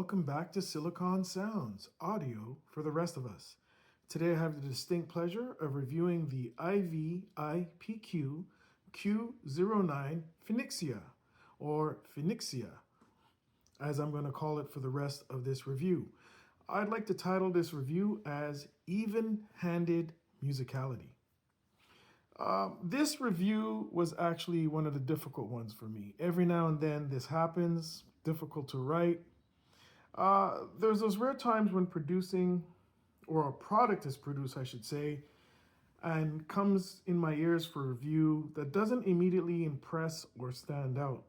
welcome back to Silicon Sounds, audio for the rest of us. Today I have the distinct pleasure of reviewing the IvipQ Q-09 Phoenixia, or Phoenixia, as I'm going to call it for the rest of this review. I'd like to title this review as Even-Handed Musicality. This review was actually one of the difficult ones for me. Every now and then this happens, difficult to write. There's those rare times when producing, or a product is produced, I should say, and comes in my ears for review that doesn't immediately impress or stand out.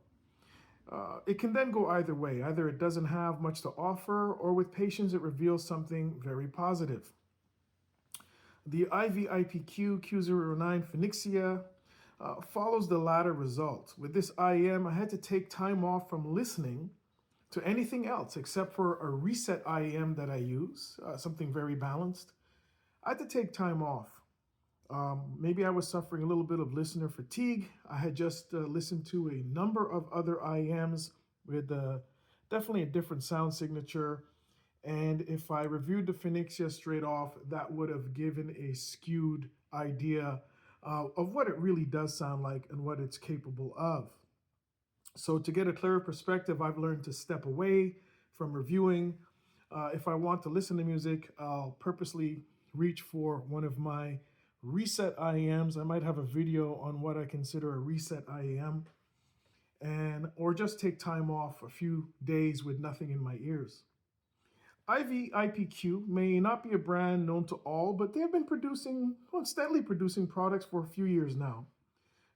It can then go either way. Either it doesn't have much to offer, or with patience it reveals something very positive. The IvipQ Q-09 Phoenixia follows the latter result. With this IEM, I had to take time off from listening to anything else except for a reset IEM that I use, something very balanced. I had to take time off. Maybe I was suffering a little bit of listener fatigue. I had just listened to a number of other IEMs with definitely a different sound signature. And if I reviewed the Phoenixia straight off, that would have given a skewed idea of what it really does sound like and what it's capable of. So to get a clearer perspective, I've learned to step away from reviewing. If I want to listen to music, I'll purposely reach for one of my reset IEMs. I might have a video on what I consider a reset IEM, or just take time off a few days with nothing in my ears. IvipQ may not be a brand known to all, but they have been steadily producing products for a few years now.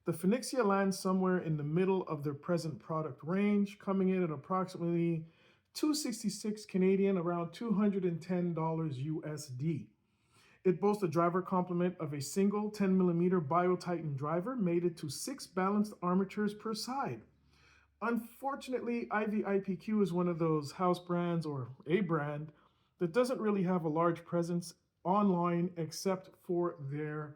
The Phoenixia lands somewhere in the middle of their present product range, coming in at approximately $266 Canadian, around $210 USD. It boasts a driver complement of a single 10mm BioTitan driver mated to 6 balanced armatures per side. Unfortunately, IvipQ is one of those house brands, or a brand, that doesn't really have a large presence online except for their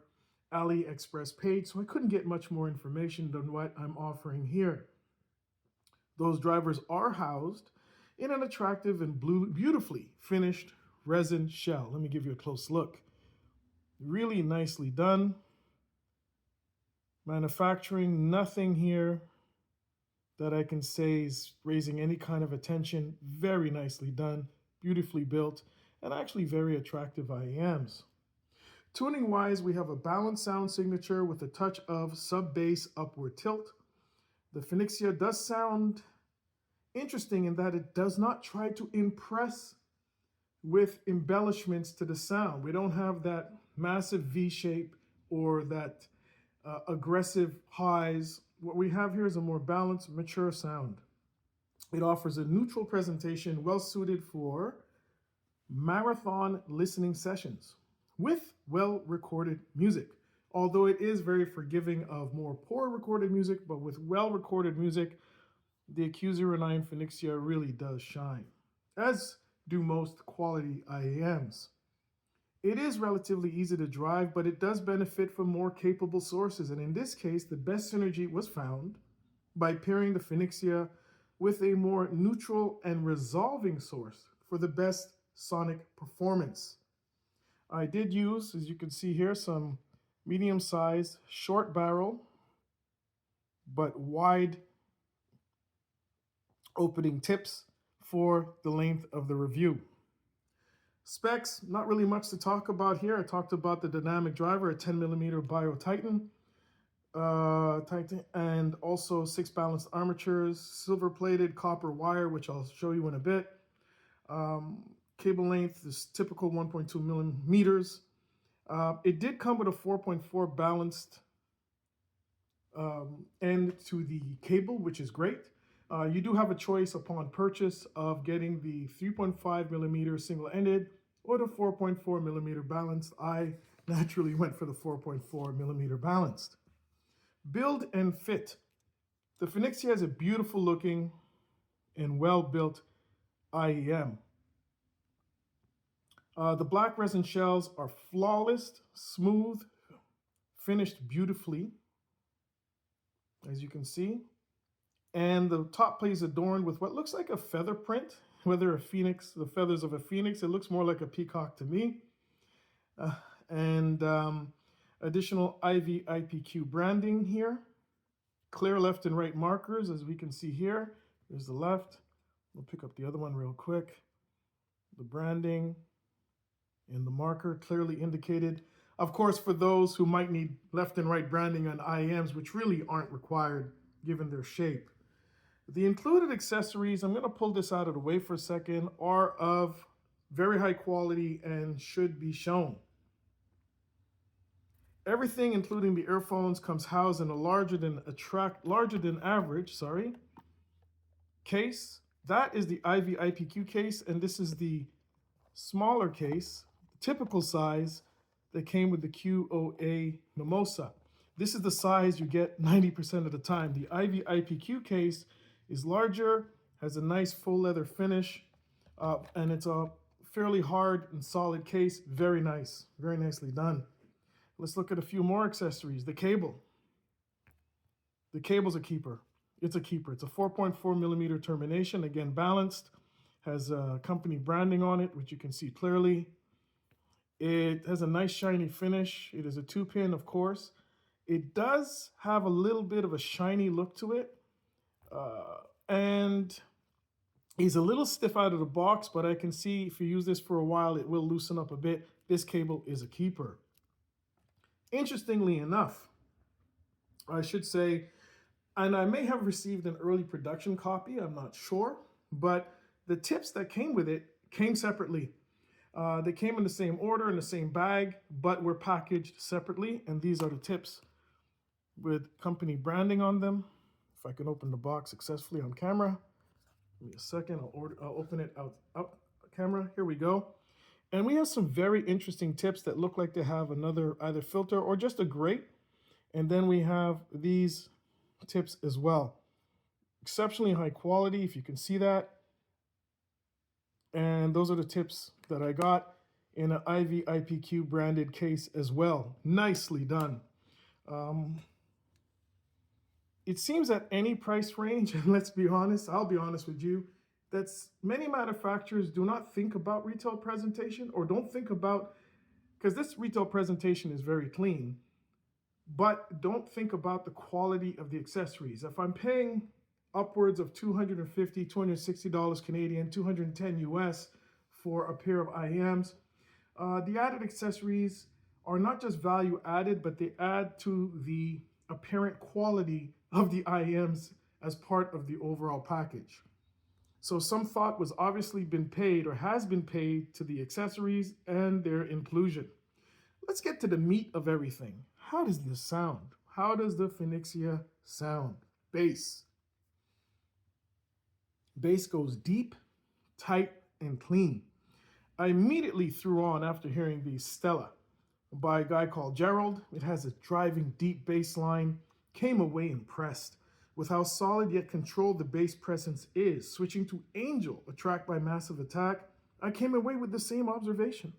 AliExpress page, so I couldn't get much more information than what I'm offering here. Those drivers are housed in an attractive and beautifully finished resin shell. Let me give you a close look. Really nicely done. Manufacturing, nothing here that I can say is raising any kind of attention. Very nicely done, beautifully built, and actually very attractive IEMs. Tuning wise, we have a balanced sound signature with a touch of sub-bass upward tilt. The Phoenixia does sound interesting in that it does not try to impress with embellishments to the sound. We don't have that massive V shape or that aggressive highs. What we have here is a more balanced, mature sound. It offers a neutral presentation well suited for marathon listening sessions with well-recorded music. Although it is very forgiving of more poor recorded music, but with well-recorded music, the Q-09 Phoenixia really does shine, as do most quality IEMs. It is relatively easy to drive, but it does benefit from more capable sources. And in this case, the best synergy was found by pairing the Phoenixia with a more neutral and resolving source for the best sonic performance. I did use, as you can see here, some medium-sized, short barrel, but wide opening tips for the length of the review. Specs, not really much to talk about here. I talked about the dynamic driver, a 10mm BioTitan, and also 6 balanced armatures, silver-plated copper wire, which I'll show you in a bit. Cable length is typical 1.2 millimeters. It did come with a 4.4 balanced end to the cable, which is great. You do have a choice upon purchase of getting the 3.5 millimeter single-ended or the 4.4 millimeter balanced. I naturally went for the 4.4 millimeter balanced. Build and fit. The Phoenixia has a beautiful looking and well-built IEM. The black resin shells are flawless, smooth, finished beautifully, as you can see. And the top plate is adorned with what looks like a feather print. whether a phoenix, the feathers of a phoenix, it looks more like a peacock to me. And additional IvipQ branding here. Clear left and right markers, as we can see here. There's the left. We'll pick up the other one real quick. The branding and the marker clearly indicated. Of course, for those who might need left and right branding on iems, which really aren't required given their shape. The included accessories, I'm going to pull this out of the way for a second, are of very high quality and should be shown. Everything, including the earphones, comes housed in a larger than average case. That is the IvipQ case, and this is the smaller case, the typical size that came with the Q-09 Mimosa. This is the size you get 90% of the time. The IvipQ case is larger, has a nice full leather finish, and it's a fairly hard and solid case. Very nice, very nicely done. Let's look at a few more accessories. The cable. The cable's a keeper. It's a keeper. It's a 4.4 millimeter termination, again balanced, has company branding on it, which you can see clearly. It has a nice shiny finish. It is a 2-pin, of course. It does have a little bit of a shiny look to it, and is a little stiff out of the box, but I can see if you use this for a while, it will loosen up a bit. This cable is a keeper. Interestingly enough, I should say, and I may have received an early production copy, I'm not sure, but the tips that came with it came separately. They came in the same order, in the same bag, but were packaged separately, and these are the tips with company branding on them. If I can open the box successfully on camera. Give me a second, I'll open it up camera. Here we go. And we have some very interesting tips that look like they have another either filter or just a grate. And then we have these tips as well. Exceptionally high quality, if you can see that. And those are the tips that I got in an IvipQ branded case as well. Nicely done. It seems at any price range, and let's be honest, I'll be honest with you, that many manufacturers do not think about retail presentation, or don't think about, because this retail presentation is very clean, but don't think about the quality of the accessories. If I'm paying upwards of $250, $260 Canadian, 210 US for a pair of iems, the added accessories are not just value added, but they add to the apparent quality of the iems as part of the overall package. So some thought was obviously been paid or has been paid to the accessories and their inclusion. Let's get to the meat of everything. How does this sound? How does the Phoenixia sound? Bass. Bass goes deep, tight, and clean. I immediately threw on, after hearing the Stella by a guy called Gerald. It has a driving deep bass line. Came away impressed with how solid yet controlled the bass presence is. Switching to Angel, a track by Massive Attack, I came away with the same observation.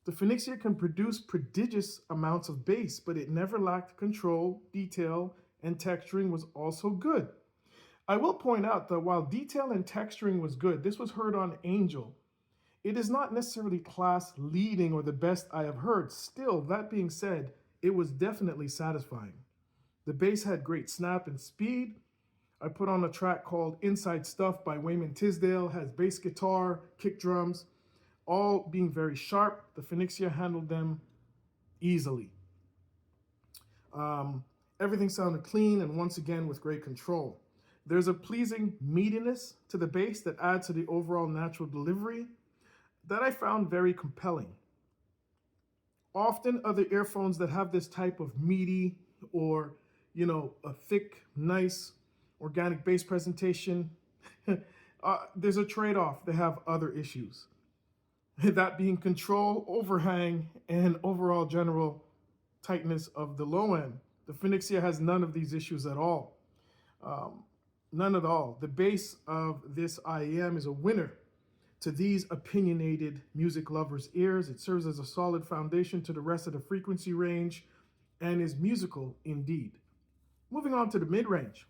The Phoenixia can produce prodigious amounts of bass, but it never lacked control, detail, and texturing was also good. I will point out that while detail and texturing was good, this was heard on Angel. It is not necessarily class leading or the best I have heard. Still, that being said, it was definitely satisfying. The bass had great snap and speed. I put on a track called Inside Stuff by Wayman Tisdale, has bass guitar, kick drums, all being very sharp. The Phoenixia handled them easily. Everything sounded clean and once again with great control. There's a pleasing meatiness to the bass that adds to the overall natural delivery that I found very compelling. Often other earphones that have this type of meaty or a thick, nice, organic bass presentation, there's a trade-off. They have other issues. That being control, overhang, and overall general tightness of the low end. The Phoenixia has none of these issues at all. None at all. The bass of this IEM is a winner to these opinionated music lovers' ears. It serves as a solid foundation to the rest of the frequency range and is musical indeed. Moving on to the mid-range.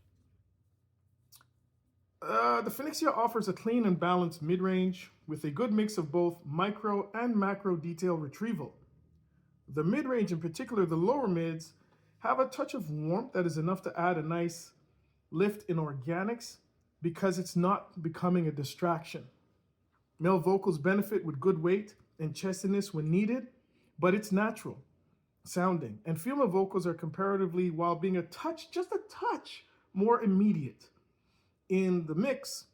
The Phoenixia offers a clean and balanced mid-range with a good mix of both micro and macro detail retrieval. The mid-range, in particular the lower mids, have a touch of warmth that is enough to add a nice lift in organics because it's not becoming a distraction. Male vocals benefit with good weight and chestiness when needed, but it's natural sounding. And female vocals are comparatively, while being a touch, just a touch, more immediate in the mix,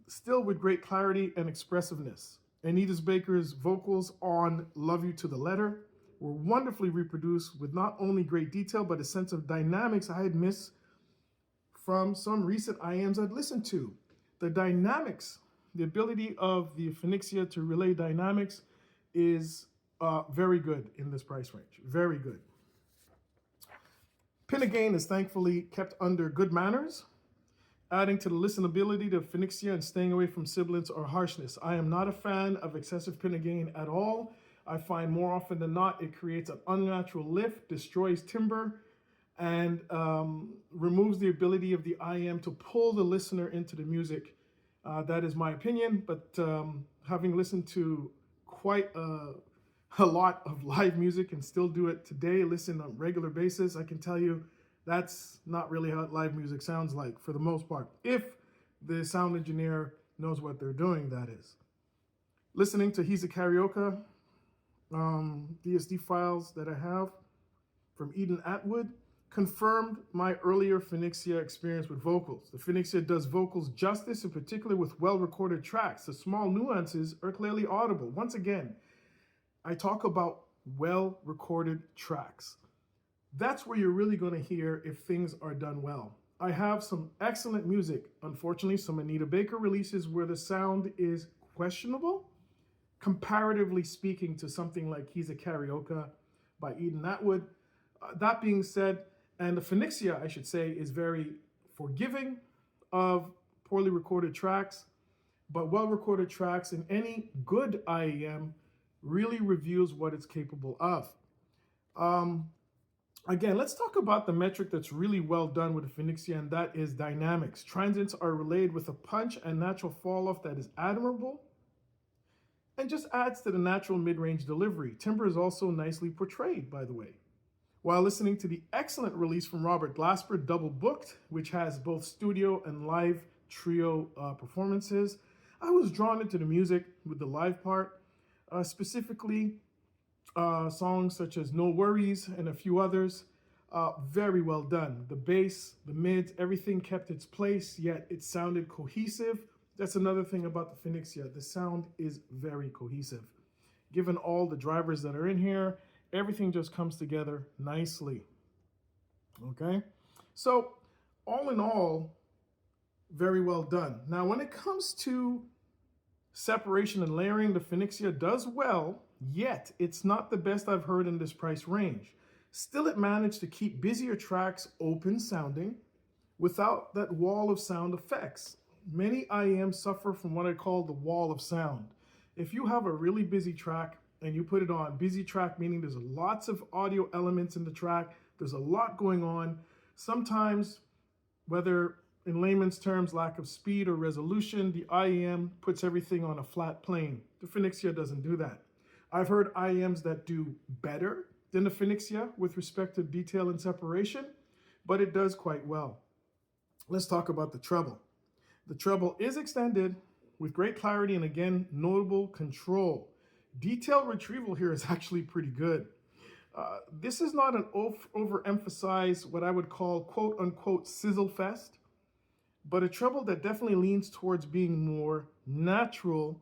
still with great clarity and expressiveness. Anita Baker's vocals on Love You to the Letter were wonderfully reproduced with not only great detail, but a sense of dynamics I had missed from some recent iems I'd listened to. The dynamics, the ability of the Phoenixia to relay dynamics is very good in this price range. Very good. Pin again is thankfully kept under good manners, adding to the listenability to Phoenixia and staying away from sibilance or harshness. I am not a fan of excessive pin again at all. I find more often than not it creates an unnatural lift, destroys timbre, and removes the ability of the IM to pull the listener into the music. That is my opinion, but having listened to quite a lot of live music and still do it today, listen on a regular basis, I can tell you that's not really how live music sounds like for the most part. If the sound engineer knows what they're doing, that is. Listening to He's a Karaoke DSD files that I have from Eden Atwood confirmed my earlier Phoenixia experience with vocals. The Phoenixia does vocals justice, in particular with well-recorded tracks. The small nuances are clearly audible. Once again, I talk about well-recorded tracks. That's where you're really going to hear if things are done well. I have some excellent music, unfortunately, some Anita Baker releases where the sound is questionable, comparatively speaking to something like He's a Karaoke by Eden Atwood. That being said, and the Phoenixia, I should say, is very forgiving of poorly recorded tracks, but well-recorded tracks in any good IEM really reveals what it's capable of. Again, let's talk about the metric that's really well done with the Phoenixia, and that is dynamics. Transients are relayed with a punch and natural fall-off that is admirable and just adds to the natural mid-range delivery. Timbre is also nicely portrayed, by the way. While listening to the excellent release from Robert Glasper, Double Booked, which has both studio and live trio performances, I was drawn into the music with the live part, specifically songs such as No Worries and a few others. Very well done. The bass, the mids, everything kept its place, yet it sounded cohesive. That's another thing about the Phoenixia. The sound is very cohesive. Given all the drivers that are in here, everything just comes together nicely. Okay? So, all in all, very well done. Now, when it comes to separation and layering, the Phoenixia does well, yet it's not the best I've heard in this price range. Still, it managed to keep busier tracks open sounding without that wall of sound effects. Many IEMs suffer from what I call the wall of sound. If you have a really busy track and you put it on, busy track meaning there's lots of audio elements in the track, there's a lot going on. Sometimes, whether in layman's terms, lack of speed or resolution, the IEM puts everything on a flat plane. The Phoenixia doesn't do that. I've heard IEMs that do better than the Phoenixia with respect to detail and separation, but it does quite well. Let's talk about the treble. The treble is extended with great clarity and, again, notable control. Detail retrieval here is actually pretty good. This is not an overemphasized, what I would call quote-unquote sizzle fest, but a treble that definitely leans towards being more natural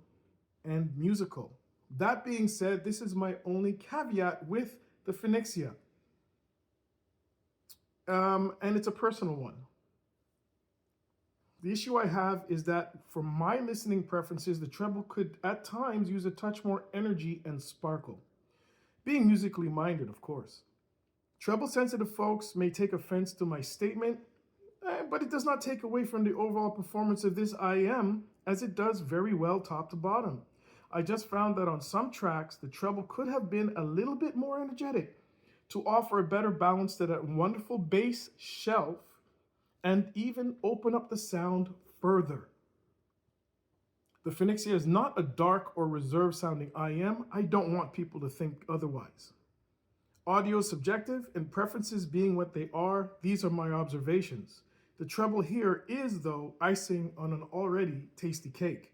and musical. That being said, this is my only caveat with the Phoenixia. And it's a personal one. The issue I have is that for my listening preferences, the treble could at times use a touch more energy and sparkle. Being musically minded, of course. Treble sensitive folks may take offense to my statement, but it does not take away from the overall performance of this IM, as it does very well top to bottom. I just found that on some tracks, the treble could have been a little bit more energetic to offer a better balance to that wonderful bass shelf and even open up the sound further. The Phoenixia is not a dark or reserved sounding IM. I don't want people to think otherwise. Audio is subjective, and preferences being what they are, these are my observations. The treble here is, though, icing on an already tasty cake.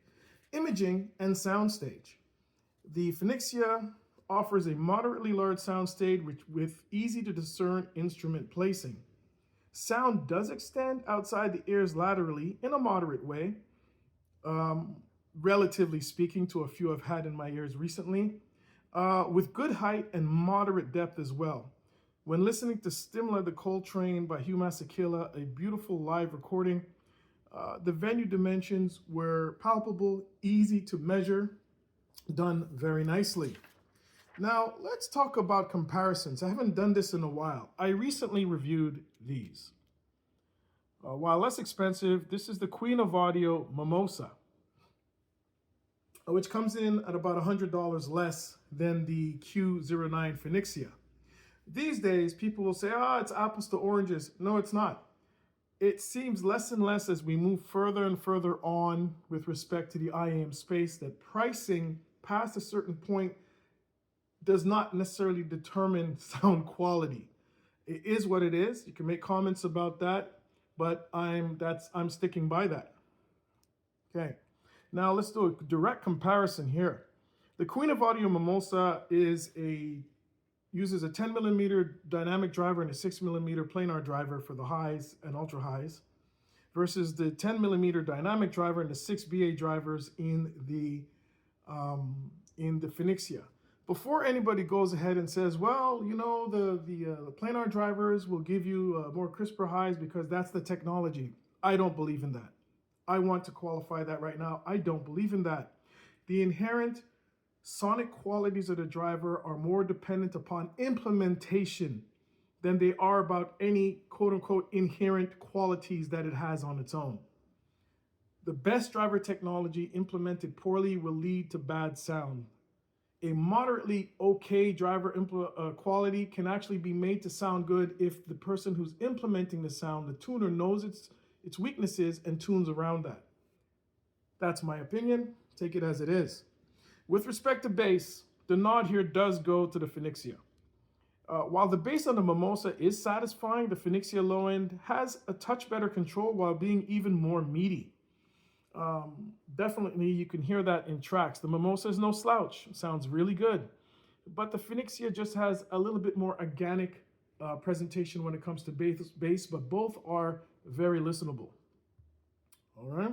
Imaging and soundstage. The Phoenixia offers a moderately large soundstage with easy to discern instrument placing. Sound does extend outside the ears laterally in a moderate way, relatively speaking to a few I've had in my ears recently, with good height and moderate depth as well. When listening to Stimula the Coltrane by Hugh Masekela, a beautiful live recording, the venue dimensions were palpable, easy to measure, done very nicely. Now, let's talk about comparisons. I haven't done this in a while. I recently reviewed these. While less expensive, this is the Queen of Audio Mimosa, which comes in at about $100 less than the Q-09 Phoenixia. These days, people will say, it's apples to oranges. No, it's not. It seems less and less as we move further and further on with respect to the IAM space that pricing past a certain point does not necessarily determine sound quality. It is what it is. You can make comments about that, but I'm sticking by that. Okay, now let's do a direct comparison here. The Queen of Audio Mimosa uses a 10 millimeter dynamic driver and a 6 millimeter planar driver for the highs and ultra highs, versus the 10 millimeter dynamic driver and the 6 BA drivers in the Phoenixia. Before anybody goes ahead and says, well, you know, the planar drivers will give you more crisper highs because that's the technology. I don't believe in that. I want to qualify that right now. I don't believe in that. The inherent sonic qualities of the driver are more dependent upon implementation than they are about any quote-unquote inherent qualities that it has on its own. The best driver technology implemented poorly will lead to bad sound. A moderately okay driver quality can actually be made to sound good if the person who's implementing the sound, the tuner, knows its weaknesses and tunes around that. That's my opinion. Take it as it is. With respect to bass, the nod here does go to the Phoenixia. While the bass on the Mimosa is satisfying, the Phoenixia low end has a touch better control while being even more meaty. Definitely you can hear that in tracks. The Mimosa is no slouch. It sounds really good. But the Phoenixia just has a little bit more organic presentation when it comes to bass, but both are very listenable. All right.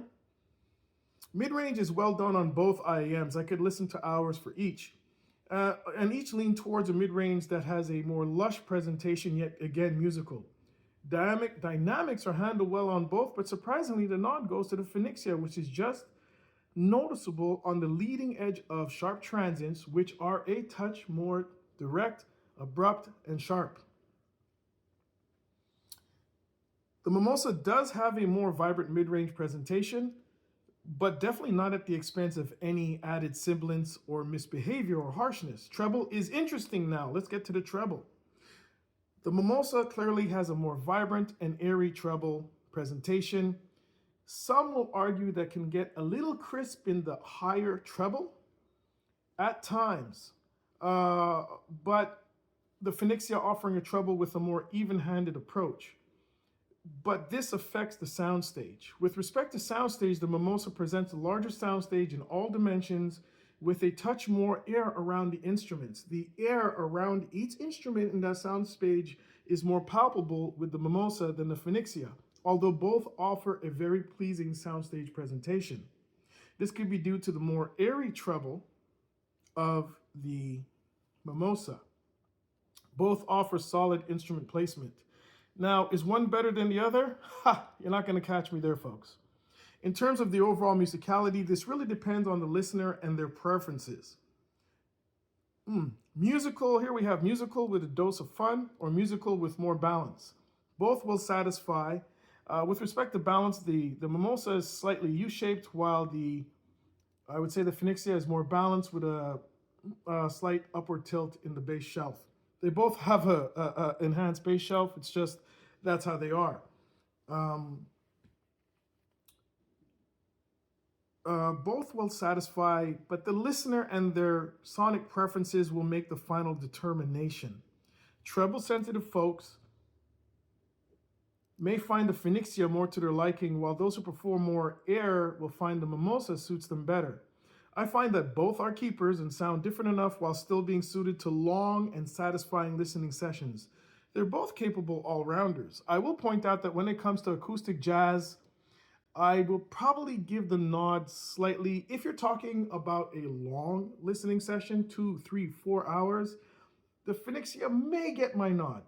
Mid-range is well done on both IAMs. I could listen to hours for each. And each lean towards a mid-range that has a more lush presentation, yet again musical. Dynamics are handled well on both, but surprisingly the nod goes to the Phoenixia, which is just noticeable on the leading edge of sharp transients, which are a touch more direct, abrupt, and sharp. The Mimosa does have a more vibrant mid-range presentation, but definitely not at the expense of any added sibilance or misbehavior or harshness. Treble is interesting now. Let's get to the treble. The Mimosa clearly has a more vibrant and airy treble presentation. Some will argue that can get a little crisp in the higher treble at times, but the Phoenixia offering a treble with a more even-handed approach. But this affects the soundstage. With respect to soundstage, the Mimosa presents a larger soundstage in all dimensions with a touch more air around the instruments. The air around each instrument in that soundstage is more palpable with the Mimosa than the Phoenixia, although both offer a very pleasing soundstage presentation. This could be due to the more airy treble of the Mimosa. Both offer solid instrument placement. Now, is one better than the other? You're not going to catch me there, folks. In terms of the overall musicality, this really depends on the listener and their preferences. Musical, here we have musical with a dose of fun or musical with more balance. Both will satisfy. With respect to balance, the Mimosa is slightly U-shaped, while I would say the Phoenixia is more balanced with a slight upward tilt in the bass shelf. They both have a enhanced bass shelf. It's just that's how they are. Both will satisfy, but the listener and their sonic preferences will make the final determination. Treble sensitive folks may find the Phoenixia more to their liking, while those who prefer more air will find the Mimosa suits them better. I find that both are keepers and sound different enough while still being suited to long and satisfying listening sessions. They're both capable all rounders. I will point out that when it comes to acoustic jazz, I will probably give the nod slightly. If you're talking about a long listening session, 2, 3, 4 hours, the Phoenixia may get my nod.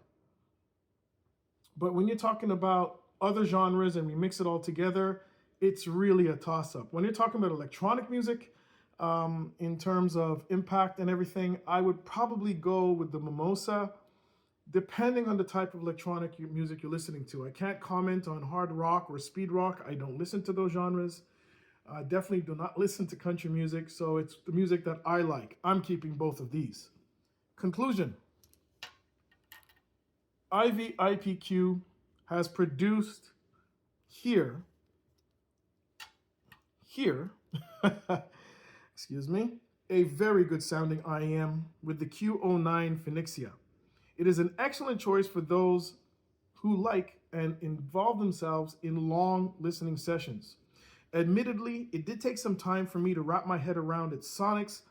But when you're talking about other genres and we mix it all together, it's really a toss-up. When you're talking about electronic music, in terms of impact and everything, I would probably go with the Mimosa, depending on the type of electronic music you're listening to. I can't comment on hard rock or speed rock. I don't listen to those genres. I definitely do not listen to country music, so it's the music that I like. I'm keeping both of these. Conclusion. IvipQ has produced here, excuse me, a very good sounding IEM with the Q-09 Phoenixia. It is an excellent choice for those who like and involve themselves in long listening sessions. Admittedly, it did take some time for me to wrap my head around its sonics,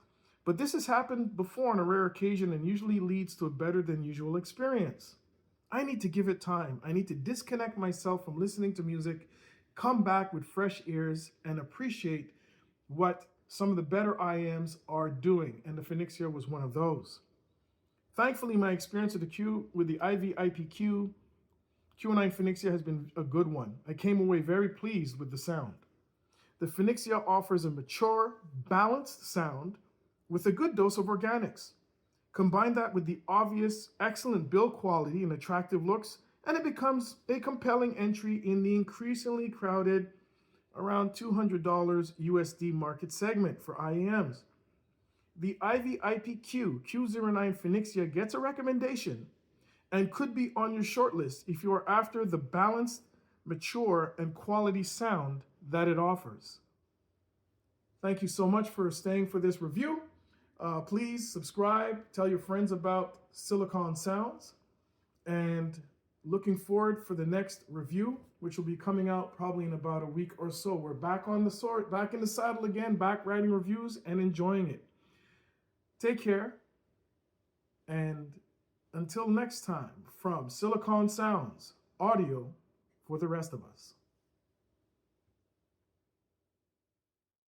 but this has happened before on a rare occasion and usually leads to a better than usual experience. I need to give it time. I need to disconnect myself from listening to music, come back with fresh ears, and appreciate what some of the better IEMs are doing, and the Phoenixia was one of those. Thankfully, my experience with the IvipQ Q-09 Phoenixia has been a good one. I came away very pleased with the sound. The Phoenixia offers a mature, balanced sound with a good dose of organics. Combine that with the obvious excellent build quality and attractive looks, and it becomes a compelling entry in the increasingly crowded around $200 USD market segment for IEMs. The IvipQ Q-09 Phoenixia gets a recommendation and could be on your shortlist if you are after the balanced, mature, and quality sound that it offers. Thank you so much for staying for this review. Please subscribe, tell your friends about Silicon Sounds, and looking forward for the next review, which will be coming out probably in about a week or so. We're back on the sword, back in the saddle again, back writing reviews and enjoying it. Take care, and until next time, from Silicon Sounds, audio for the rest of us.